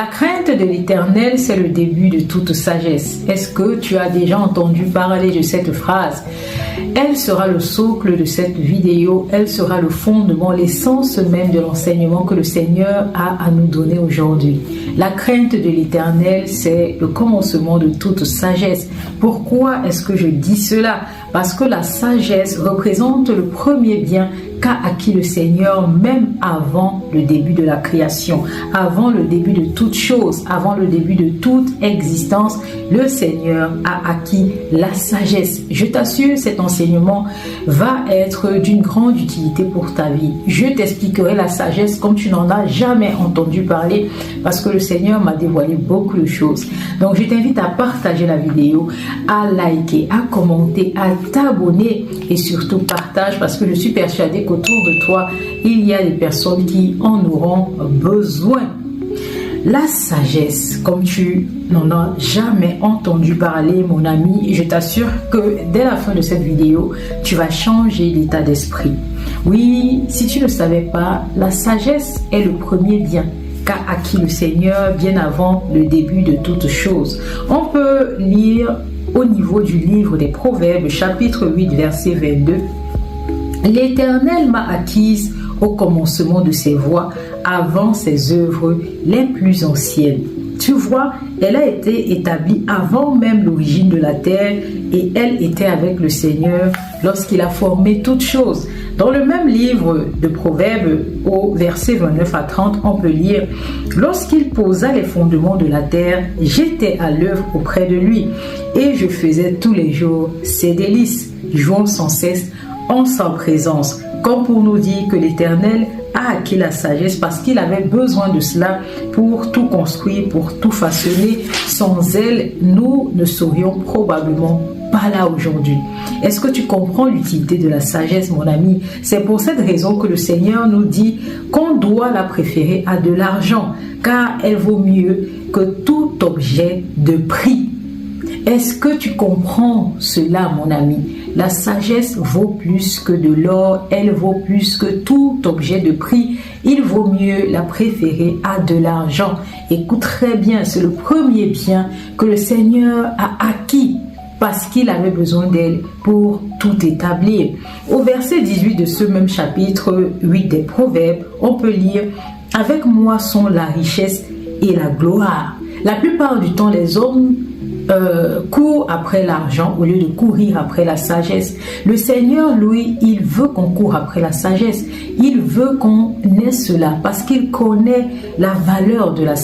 La crainte de l'Éternel, c'est le début de toute sagesse. Est-ce que tu as déjà entendu parler de cette phrase? Elle sera le socle de cette vidéo, elle sera le fondement, l'essence même de l'enseignement que le Seigneur a à nous donner aujourd'hui. La crainte de l'Éternel, c'est le commencement de toute sagesse. Pourquoi est-ce que je dis cela? Parce que la sagesse représente le premier bien qu'a acquis le Seigneur même avant le début de la création, avant le début de toute chose, avant le début de toute existence. Le Seigneur a acquis la sagesse. Je t'assure, cet enseignement va être d'une grande utilité pour ta vie. Je t'expliquerai la sagesse comme tu n'en as jamais entendu parler parce que le Seigneur m'a dévoilé beaucoup de choses. Donc je t'invite à partager la vidéo, à liker, à commenter, à t'abonner et surtout partage parce que je suis persuadée qu'autour de toi, il y a des personnes qui en auront besoin. La sagesse, comme tu n'en as jamais entendu parler, mon ami, je t'assure que dès la fin de cette vidéo, tu vas changer d'état d'esprit. Oui, si tu ne savais pas, la sagesse est le premier bien qu'a acquis le Seigneur bien avant le début de toutes choses. On peut lire au niveau du livre des Proverbes, chapitre 8, verset 22. L'Éternel m'a acquise au commencement de ses voies, avant ses œuvres les plus anciennes. Tu vois, elle a été établie avant même l'origine de la terre et elle était avec le Seigneur lorsqu'il a formé toutes choses. Dans le même livre de Proverbes, au verset 29 à 30, on peut lire « Lorsqu'il posa les fondements de la terre, j'étais à l'œuvre auprès de lui et je faisais tous les jours ses délices, jouant sans cesse en sa présence. » Comme pour nous dire que l'Éternel a acquis la sagesse parce qu'il avait besoin de cela pour tout construire, pour tout façonner. Sans elle, nous ne serions probablement pas là aujourd'hui. Est-ce que tu comprends l'utilité de la sagesse, mon ami? C'est pour cette raison que le Seigneur nous dit qu'on doit la préférer à de l'argent, car elle vaut mieux que tout objet de prix. Est-ce que tu comprends cela, mon ami? La sagesse vaut plus que de l'or, elle vaut plus que tout objet de prix. Il vaut mieux la préférer à de l'argent. Écoute très bien, c'est le premier bien que le Seigneur a acquis parce qu'il avait besoin d'elle pour tout établir. Au verset 18 de ce même chapitre 8 des Proverbes, on peut lire « Avec moi sont la richesse et la gloire ». La plupart du temps, les hommes court après l'argent au lieu de courir après la sagesse. Le Seigneur, lui, il veut qu'on court après la sagesse. Il veut qu'on ait cela parce qu'il connaît la valeur de la sagesse.